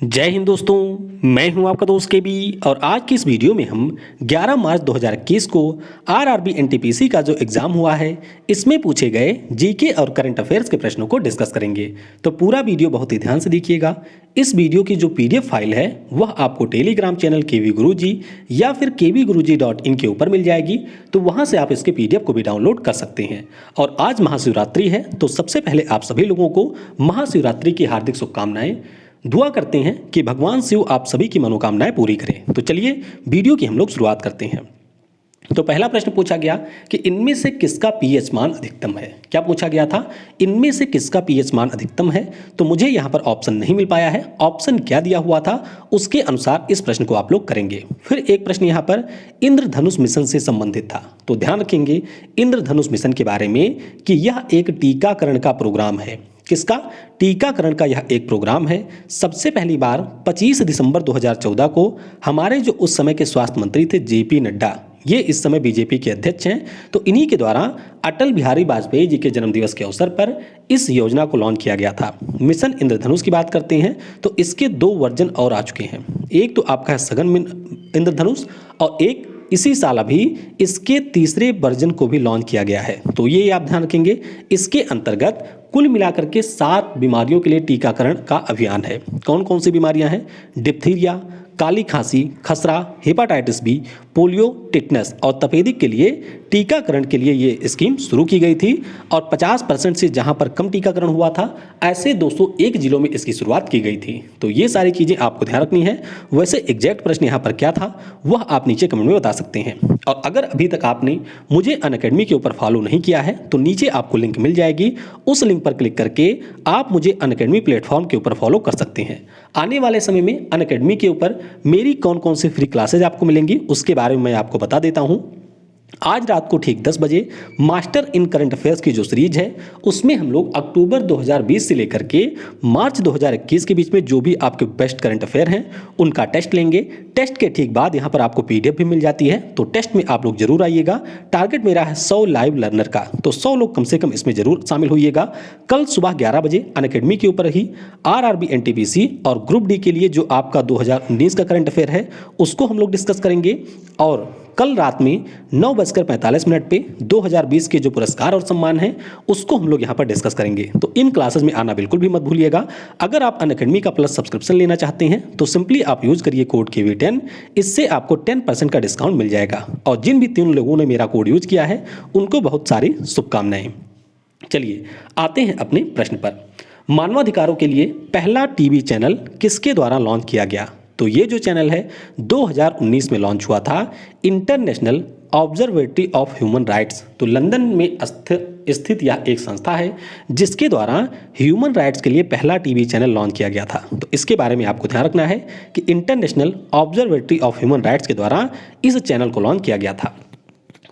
जय हिंद दोस्तों, मैं हूं आपका दोस्त केबी और आज की इस वीडियो में हम 11 मार्च 2021 को आरआरबी एनटीपीसी का जो एग्ज़ाम हुआ है इसमें पूछे गए जीके और करंट अफेयर्स के प्रश्नों को डिस्कस करेंगे। तो पूरा वीडियो बहुत ही ध्यान से देखिएगा। इस वीडियो की जो पीडीएफ फाइल है वह आपको टेलीग्राम चैनल केवी गुरुजी या फिर kvguruji.in के ऊपर मिल जाएगी, तो वहाँ से आप इसके पीडीएफ को भी डाउनलोड कर सकते हैं। और आज महाशिवरात्रि है, तो सबसे पहले आप सभी लोगों को महाशिवरात्रि की हार्दिक शुभकामनाएं। दुआ करते हैं कि भगवान शिव आप सभी की मनोकामनाएं पूरी करें। तो चलिए वीडियो की हम लोग शुरुआत करते हैं। तो पहला प्रश्न पूछा गया कि इनमें से किसका पीएच मान अधिकतम है। क्या पूछा गया था? इनमें से किसका पीएच मान अधिकतम है। तो मुझे यहाँ पर ऑप्शन नहीं मिल पाया है। ऑप्शन क्या दिया हुआ था उसके अनुसार इस प्रश्न को आप लोग करेंगे। फिर एक प्रश्न यहाँ पर इंद्रधनुष मिशन से संबंधित था, तो ध्यान रखेंगे इंद्रधनुष मिशन के बारे में कि यह एक टीकाकरण का प्रोग्राम है। किसका? टीकाकरण का यह एक प्रोग्राम है। सबसे पहली बार 25 दिसंबर 2014 को हमारे जो उस समय के स्वास्थ्य मंत्री थे जेपी नड्डा, ये इस समय बीजेपी के अध्यक्ष हैं, तो इन्हीं के द्वारा अटल बिहारी वाजपेयी जी के जन्मदिवस के अवसर पर इस योजना को लॉन्च किया गया था। मिशन इंद्रधनुष की बात करते हैं तो इसके 2 वर्जन और आ चुके हैं। एक तो आपका है सघन इंद्रधनुष और एक इसी साल अभी इसके तीसरे वर्जन को भी लॉन्च किया गया है। तो ये आप ध्यान रखेंगे। इसके अंतर्गत कुल मिलाकर के 7 बीमारियों के लिए टीकाकरण का अभियान है। कौन कौन सी बीमारियां हैं? डिप्थीरिया, काली खांसी, खसरा, हेपाटाइटिस बी, पोलियो, टिटनस और तपेदिक के लिए टीकाकरण के लिए ये स्कीम शुरू की गई थी। और 50% से जहां पर कम टीकाकरण हुआ था ऐसे 201 जिलों में इसकी शुरुआत की गई थी। तो ये सारी चीज़ें आपको ध्यान रखनी है। वैसे एग्जैक्ट प्रश्न यहाँ पर क्या था वह आप नीचे कमेंट में बता सकते हैं। और अगर अभी तक आपने मुझे अनअकैडमी के ऊपर फॉलो नहीं किया है तो नीचे आपको लिंक मिल जाएगी। उस लिंक पर क्लिक करके आप मुझे अनअकैडमी प्लेटफॉर्म के ऊपर फॉलो कर सकते हैं। आने वाले समय में अनअकैडमी के ऊपर मेरी कौन कौन सी फ्री क्लासेज आपको मिलेंगी उसके बारे में मैं आपको बता देता हूं। आज रात को ठीक 10 बजे मास्टर इन करंट अफेयर्स की जो सीरीज है उसमें हम लोग अक्टूबर 2020 से लेकर के मार्च 2021 के बीच में जो भी आपके बेस्ट करंट अफेयर हैं उनका टेस्ट लेंगे। टेस्ट के ठीक बाद यहाँ पर आपको पीडीएफ भी मिल जाती है, तो टेस्ट में आप लोग जरूर आइएगा। टारगेट मेरा है 100 लाइव लर्नर का, तो 100 लोग कम से कम इसमें जरूर शामिल होइएगा। कल सुबह 11 बजे अनअकैडमी के ऊपर ही आरआरबी एनटीपीसी और ग्रुप डी के लिए जो आपका 2019 का करंट अफेयर है उसको हम लोग डिस्कस करेंगे। और कल रात में 9:45 पे 2020 के जो पुरस्कार और सम्मान हैं उसको हम लोग यहाँ पर डिस्कस करेंगे। तो इन क्लासेस में आना बिल्कुल भी मत भूलिएगा। अगर आप अनअकैडमी का प्लस सब्सक्रिप्शन लेना चाहते हैं तो सिंपली आप यूज करिए कोड KV10, इससे आपको 10% का डिस्काउंट मिल जाएगा। और जिन भी 3 लोगों ने मेरा कोड यूज किया है उनको बहुत सारी शुभकामनाएं। चलिए आते हैं अपने प्रश्न पर। मानवाधिकारों के लिए पहला टीवी चैनल किसके द्वारा लॉन्च किया गया? तो ये जो चैनल है 2019 में लॉन्च हुआ था, international observatory of human rights. तो लंदन में स्थित यह एक संस्था है जिसके द्वारा ह्यूमन राइट्स के लिए पहला टीवी चैनल लॉन्च किया गया था। तो इसके बारे में आपको ध्यान रखना है कि international observatory of human rights के द्वारा इस चैनल को लॉन्च किया गया था।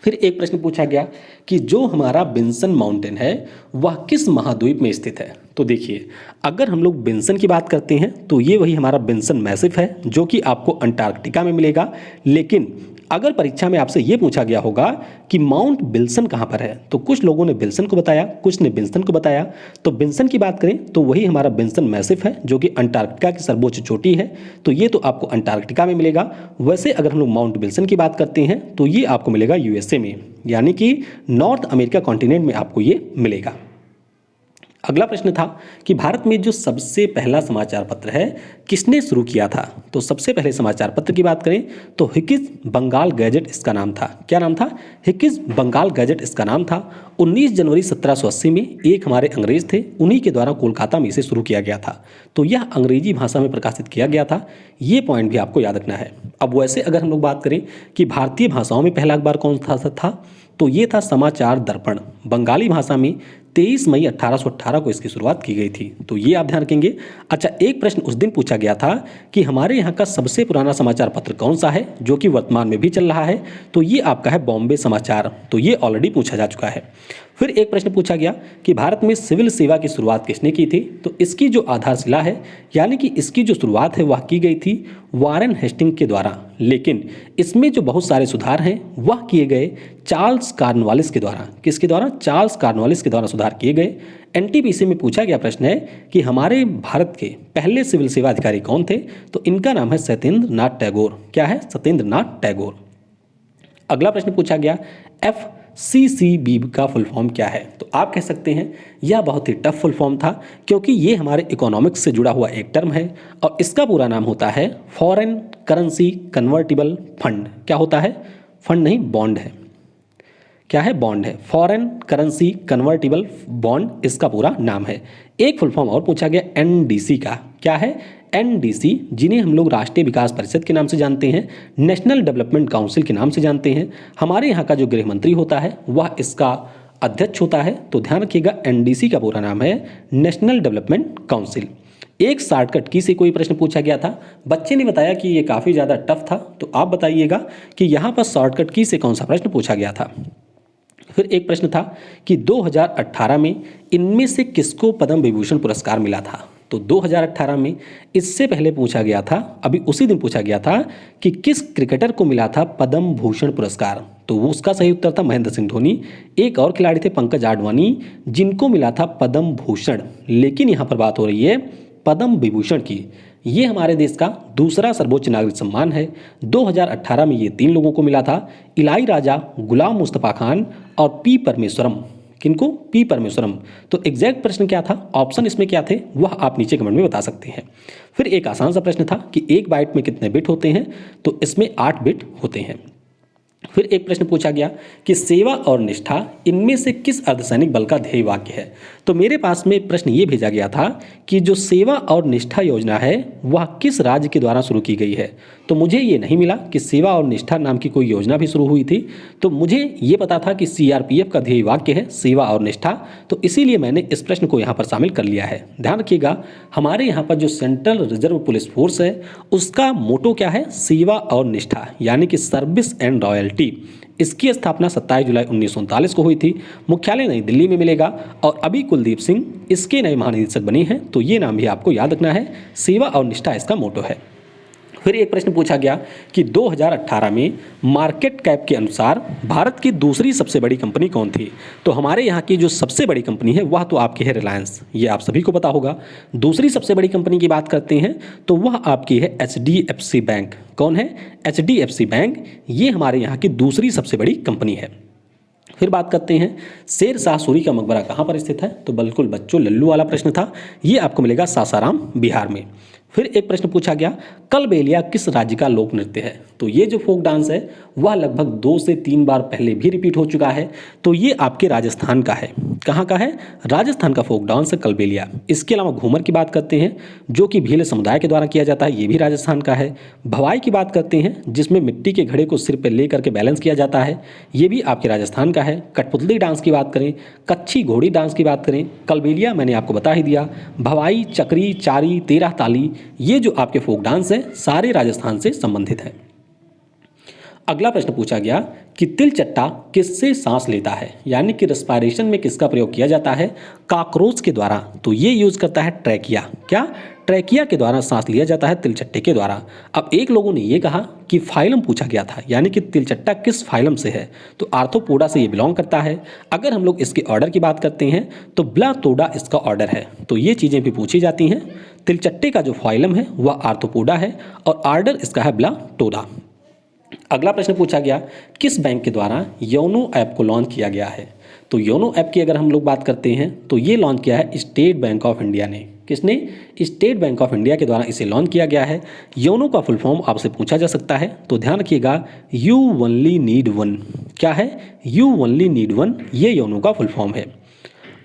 फिर एक प्रश्न पूछा गया कि जो हमारा बिन्सन माउंटेन है वह किस महाद्वीप में स्थित है। तो देखिए, अगर हम लोग बिन्सन की बात करते हैं तो ये वही हमारा बिन्सन मैसिफ है जो कि आपको अंटार्कटिका में मिलेगा। लेकिन अगर परीक्षा में आपसे ये पूछा गया होगा कि माउंट विल्सन कहाँ पर है, तो कुछ लोगों ने विल्सन को बताया, कुछ ने बिन्सन को बताया। तो बिन्सन की बात करें तो वही हमारा बिन्सन मैसिफ है जो कि अंटार्कटिका की सर्वोच्च चोटी है, तो ये तो आपको अंटार्कटिका में मिलेगा। वैसे अगर हम लोग माउंट विल्सन की बात करते हैं तो ये आपको मिलेगा यूएसए में, यानी कि नॉर्थ अमेरिका कॉन्टिनेंट में आपको ये मिलेगा। अगला प्रश्न था कि भारत में जो सबसे पहला समाचार पत्र है किसने शुरू किया था। तो सबसे पहले समाचार पत्र की बात करें तो हिकिस बंगाल गैजेट इसका नाम था। क्या नाम था? हिकिस बंगाल गैजेट इसका नाम था। 19 जनवरी 1780 में एक हमारे अंग्रेज थे, उन्हीं के द्वारा कोलकाता में इसे शुरू किया गया था। तो यह अंग्रेजी भाषा में प्रकाशित किया गया था, ये पॉइंट भी आपको याद रखना है। अब वैसे अगर हम लोग बात करें कि भारतीय भाषाओं में पहला अखबार कौन सा था, तो ये था समाचार दर्पण। बंगाली भाषा में 23 मई 1818 को इसकी शुरुआत की गई थी, तो ये आप ध्यान रखेंगे। अच्छा, एक प्रश्न उस दिन पूछा गया था कि हमारे यहाँ का सबसे पुराना समाचार पत्र कौन सा है जो कि वर्तमान में भी चल रहा है, तो ये आपका है बॉम्बे समाचार। तो ये ऑलरेडी पूछा जा चुका है। फिर एक प्रश्न पूछा गया कि भारत में सिविल सेवा की शुरुआत किसने की थी। तो इसकी जो आधारशिला है यानी कि इसकी जो शुरुआत है वह की गई थी वारेन हेस्टिंग के द्वारा, लेकिन इसमें जो बहुत सारे सुधार हैं वह किए गए चार्ल्स कॉर्नवालिस के द्वारा। किसके द्वारा? चार्ल्स कॉर्नवालिस के द्वारा सुधार किए गए। एनटीपीसी में पूछा गया प्रश्न है कि हमारे भारत के पहले सिविल सेवा अधिकारी कौन थे। तो इनका नाम है सत्येंद्र नाथ टैगोर। क्या है? सत्येंद्र नाथ टैगोर। अगला प्रश्न पूछा गया FCCB का फुल फॉर्म क्या है। तो आप कह सकते हैं यह बहुत ही टफ फुल फॉर्म था, क्योंकि ये हमारे इकोनॉमिक्स से जुड़ा हुआ एक टर्म है और इसका पूरा नाम होता है फॉरेन करेंसी कन्वर्टिबल फंड। क्या होता है? फंड नहीं, बॉन्ड है। क्या है? बॉन्ड है। फॉरेन करेंसी कन्वर्टिबल बॉन्ड इसका पूरा नाम है। एक फुल फॉर्म और पूछा गया NDC का। क्या है? NDC, जिन्हें हम लोग राष्ट्रीय विकास परिषद के नाम से जानते हैं, नेशनल डेवलपमेंट काउंसिल के नाम से जानते हैं। हमारे यहाँ का जो गृह मंत्री होता है वह इसका अध्यक्ष होता है। तो ध्यान रखिएगा NDC का पूरा नाम है नेशनल डेवलपमेंट काउंसिल। एक शॉर्टकट की से कोई प्रश्न पूछा गया था, बच्चे ने बताया कि ये काफ़ी ज़्यादा टफ था। तो आप बताइएगा कि यहाँ पर शॉर्टकट की से कौन सा प्रश्न पूछा गया था। फिर एक प्रश्न था कि 2018 में इनमें से किसको पद्म विभूषण पुरस्कार मिला था। तो 2018 में इससे पहले पूछा गया था, अभी उसी दिन पूछा गया था कि किस क्रिकेटर को मिला था पद्म भूषण पुरस्कार। तो वो उसका सही उत्तर था महेंद्र सिंह धोनी। एक और खिलाड़ी थे पंकज आडवाणी, जिनको मिला था पद्म भूषण। लेकिन यहाँ पर बात हो रही है पद्म विभूषण की। ये हमारे देश का दूसरा सर्वोच्च नागरिक सम्मान है। 2018 में ये 3 लोगों को मिला था, इलाई राजा, गुलाम मुस्तफ़ा खान और पी परमेश्वरम। किनको? पी परमेश्वरम। तो एग्जैक्ट प्रश्न क्या था, ऑप्शन इसमें क्या थे, वह आप नीचे कमेंट में बता सकते हैं। फिर एक आसान सा प्रश्न था कि एक बाइट में कितने बिट होते हैं। तो इसमें 8 बिट होते हैं। फिर एक प्रश्न पूछा गया कि सेवा और निष्ठा इनमें से किस अर्धसैनिक बल का ध्येय वाक्य है। तो मेरे पास में प्रश्न ये भेजा गया था कि जो सेवा और निष्ठा योजना है वह किस राज्य के द्वारा शुरू की गई है। तो मुझे ये नहीं मिला कि सेवा और निष्ठा नाम की कोई योजना भी शुरू हुई थी। तो मुझे ये पता था कि CRPF का ध्येय वाक्य है सेवा और निष्ठा। तो इसीलिए मैंने इस प्रश्न को यहाँ पर शामिल कर लिया है। ध्यान रखिएगा हमारे यहाँ पर जो सेंट्रल रिजर्व पुलिस फोर्स है उसका मोटो क्या है? सेवा और निष्ठा, यानी कि सर्विस एंड रॉयल्टी। इसकी स्थापना 27 जुलाई 1939 को हुई थी। मुख्यालय नई दिल्ली में मिलेगा और अभी कुलदीप सिंह इसके नए महानिदेशक बने हैं। तो ये नाम भी आपको याद रखना है, सेवा और निष्ठा इसका मोटो है। फिर एक प्रश्न पूछा गया कि 2018 में मार्केट कैप के अनुसार भारत की दूसरी सबसे बड़ी कंपनी कौन थी। तो हमारे यहाँ की जो सबसे बड़ी कंपनी है वह तो आपकी है रिलायंस, ये आप सभी को पता होगा। दूसरी सबसे बड़ी कंपनी की बात करते हैं तो वह आपकी है HDFC बैंक। कौन है? HDFC बैंक, ये हमारे यहाँ की दूसरी सबसे बड़ी कंपनी है। फिर बात करते हैं शेर शाह सूरी का मकबरा कहाँ पर स्थित है। तो बिल्कुल बच्चों लल्लू वाला प्रश्न था, ये आपको मिलेगा सासाराम बिहार में। फिर एक प्रश्न पूछा गया कलबेलिया किस राज्य का लोक नृत्य है। तो ये जो फोक डांस है वह लगभग 2 से 3 बार पहले भी रिपीट हो चुका है। तो ये आपके राजस्थान का है। कहाँ का है? राजस्थान का फोक डांस है कलबेलिया। इसके अलावा घूमर की बात करते हैं जो कि भील समुदाय के द्वारा किया जाता है, ये भी राजस्थान का है। भवाई की बात करते हैं जिसमें मिट्टी के घड़े को सिर पर ले करके बैलेंस किया जाता है, ये भी आपके राजस्थान का है। कठपुतली डांस की बात करें, कच्छी घोड़ी डांस की बात करें, कलबेलिया मैंने आपको बता ही दिया। भवाई, चक्री, चारी, 13 ताली, ये जो आपके फोक डांस हैं सारे राजस्थान से संबंधित हैं। अगला प्रश्न पूछा गया कि तिलचट्टा किससे सांस लेता है, यानी कि रेस्पिरेशन में किसका प्रयोग किया जाता है? कॉकरोच के द्वारा। तो ये यूज करता है ट्रैकिया। क्या? ट्रैकिया के द्वारा सांस लिया जाता है तिलचट्टे के द्वारा। अब एक लोगों ने ये कहा कि फाइलम पूछा गया था, यानी कि तिलचट्टा किस फाइलम से है। तो आर्थ्रोपोडा से ये बिलोंग करता है। अगर हम लोग इसके ऑर्डर की बात करते हैं तो ब्लाटोडा इसका ऑर्डर है। तो ये चीज़ें भी पूछी जाती हैं। तिलचट्टे का जो फाइलम है वह आर्थ्रोपोडा है और ऑर्डर इसका है ब्लाटोडा। अगला प्रश्न पूछा गया किस बैंक के द्वारा योनो ऐप को लॉन्च किया गया है। तो योनो ऐप की अगर हम लोग बात करते हैं तो ये लॉन्च किया है स्टेट बैंक ऑफ इंडिया ने। किसने? स्टेट बैंक ऑफ इंडिया के द्वारा इसे लॉन्च किया गया है। योनो का फुल फॉर्म आपसे पूछा जा सकता है, तो ध्यान रखिएगा यू ओनली नीड वन। क्या है? यू ओनली नीड वन, ये योनो का फुल फॉर्म है।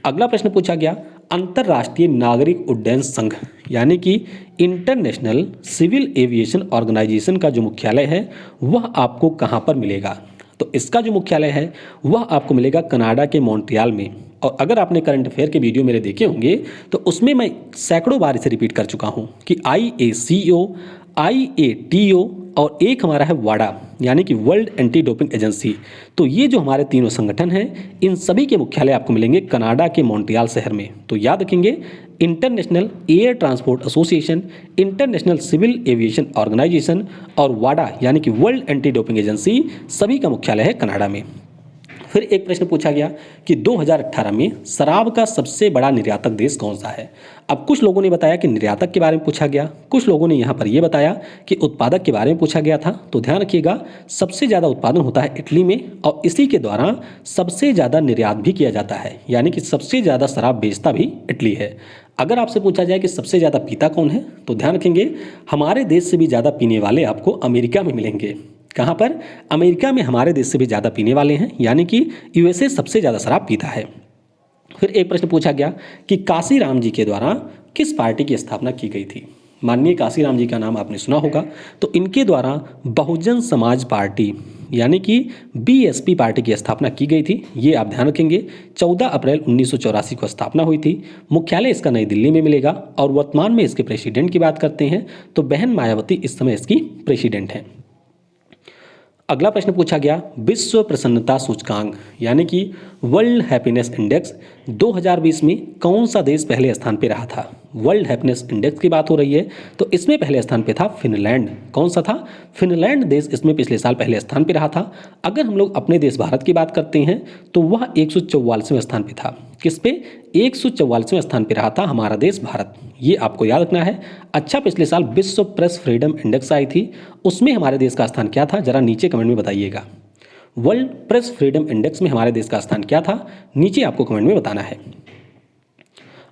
अगला प्रश्न पूछा गया अंतर्राष्ट्रीय नागरिक उड्डयन संघ यानी कि इंटरनेशनल सिविल एविएशन ऑर्गेनाइजेशन का जो मुख्यालय है वह आपको कहाँ पर मिलेगा। तो इसका जो मुख्यालय है वह आपको मिलेगा कनाडा के मॉन्ट्रियल में। और अगर आपने करंट अफेयर के वीडियो मेरे देखे होंगे तो उसमें मैं सैकड़ों बार इसे रिपीट कर चुका हूँ कि IACO, IATO, और एक हमारा है वाडा यानी कि वर्ल्ड एंटी डोपिंग एजेंसी। तो ये जो हमारे तीनों संगठन हैं, इन सभी के मुख्यालय आपको मिलेंगे कनाडा के मॉन्ट्रियल शहर में। तो याद रखेंगे, international air transport association, international civil aviation organization और वाडा यानी कि वर्ल्ड एंटी डोपिंग एजेंसी, सभी का मुख्यालय है कनाडा में। फिर एक प्रश्न पूछा गया कि 2018 में शराब का सबसे बड़ा निर्यातक देश कौन सा है। अब कुछ लोगों ने बताया कि निर्यातक के बारे में पूछा गया, कुछ लोगों ने यहाँ पर यह बताया कि उत्पादक के बारे में पूछा गया था। तो ध्यान रखिएगा, सबसे ज़्यादा उत्पादन होता है इटली में और इसी के द्वारा सबसे ज़्यादा निर्यात भी किया जाता है, यानी कि सबसे ज़्यादा शराब बेचता भी इटली है। अगर आपसे पूछा जाए कि सबसे ज़्यादा पीता कौन है, तो ध्यान रखेंगे, हमारे देश से भी ज़्यादा पीने वाले आपको अमेरिका में मिलेंगे। कहाँ पर? अमेरिका में हमारे देश से भी ज़्यादा पीने वाले हैं, यानी कि यूएसए सबसे ज़्यादा शराब पीता है। फिर एक प्रश्न पूछा गया कि काशीराम जी के द्वारा किस पार्टी की स्थापना की गई थी। माननीय काशीराम जी का नाम आपने सुना होगा। तो इनके द्वारा बहुजन समाज पार्टी यानी कि बीएसपी पार्टी की स्थापना की गई थी। ये आप ध्यान रखेंगे, 14 अप्रैल 1984 को स्थापना हुई थी। मुख्यालय इसका नई दिल्ली में मिलेगा और वर्तमान में इसके प्रेसिडेंट की बात करते हैं तो बहन मायावती इस समय इसकी प्रेसिडेंट हैं। अगला प्रश्न पूछा गया, विश्व प्रसन्नता सूचकांक यानी कि वर्ल्ड हैप्पीनेस इंडेक्स 2020 में कौन सा देश पहले स्थान पे रहा था। वर्ल्ड हैप्पीनेस इंडेक्स की बात हो रही है तो इसमें पहले स्थान पे था फिनलैंड। कौन सा था? फिनलैंड देश इसमें पिछले साल पहले स्थान पे रहा था। अगर हम लोग अपने देश भारत की बात करते हैं तो वह 144वें स्थान पे था। किस पे? 144वें स्थान पे रहा था हमारा देश भारत। ये आपको याद रखना है। अच्छा, पिछले साल विश्व प्रेस फ्रीडम इंडेक्स आई थी, उसमें हमारे देश का स्थान क्या था, जरा नीचे कमेंट में बताइएगा। वर्ल्ड प्रेस फ्रीडम इंडेक्स में हमारे देश का स्थान क्या था, नीचे आपको कमेंट में बताना है।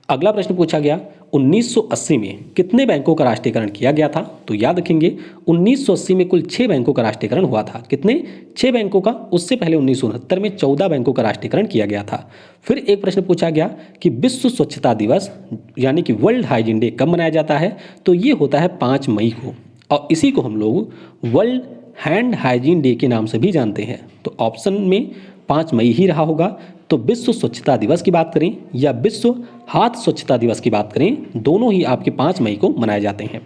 अगला प्रश्न पूछा गया, 1980 में कितने बैंकों का राष्ट्रीयकरण किया गया था। तो याद रखेंगे, 1980 में कुल 6 बैंकों का राष्ट्रीयकरण हुआ था। कितने? 6 बैंकों का। उससे पहले 1969 में 14 बैंकों का राष्ट्रीयकरण किया गया था। फिर एक प्रश्न पूछा गया कि विश्व स्वच्छता दिवस यानी कि वर्ल्ड हाइजीन डे कब मनाया जाता है। तो ये होता है 5 मई को और इसी को हम लोग वर्ल्ड हैंड हाइजीन डे के नाम से भी जानते हैं। तो ऑप्शन में 5 मई ही रहा होगा। तो विश्व स्वच्छता दिवस की बात करें या विश्व हाथ स्वच्छता दिवस की बात करें, दोनों ही आपके 5 मई को मनाए जाते हैं।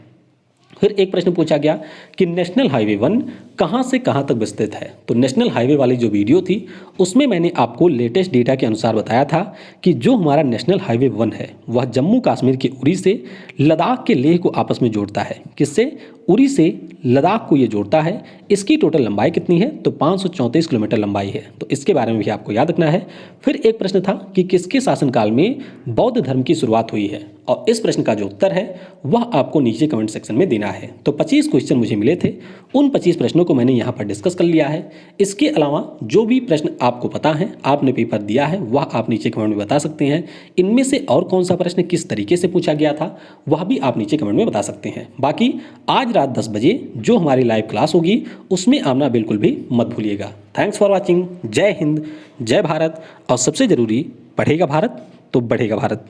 फिर एक प्रश्न पूछा गया कि नेशनल हाईवे 1 कहाँ से कहाँ तक विस्तृत है। तो नेशनल हाईवे वाली जो वीडियो थी उसमें मैंने आपको लेटेस्ट डेटा के अनुसार बताया था कि जो हमारा नेशनल हाईवे 1 है वह जम्मू कश्मीर के उरी से लद्दाख के लेह को आपस में जोड़ता है। किससे? उरी से लद्दाख को ये जोड़ता है। इसकी टोटल लंबाई कितनी है? तो 534 किलोमीटर लंबाई है। तो इसके बारे में भी आपको याद रखना है। फिर एक प्रश्न था कि किसके शासनकाल में बौद्ध धर्म की शुरुआत हुई है और इस प्रश्न का जो उत्तर है वह आपको नीचे कमेंट सेक्शन में देना है। तो 25 क्वेश्चन मुझे मिले थे, उन 25 प्रश्नों को मैंने यहाँ पर डिस्कस कर लिया है। इसके अलावा जो भी प्रश्न आपको पता है, आपने पेपर दिया है, वह आप नीचे कमेंट में बता सकते हैं। इनमें से और कौन सा प्रश्न किस तरीके से पूछा गया था वह भी आप नीचे कमेंट में बता सकते हैं। बाकी आज रात 10 बजे जो हमारी लाइव क्लास होगी उसमें आना बिल्कुल भी मत भूलिएगा। Thanks for watching. जय हिंद, जय भारत और सबसे ज़रूरी, पढ़ेगा भारत तो बढ़ेगा भारत।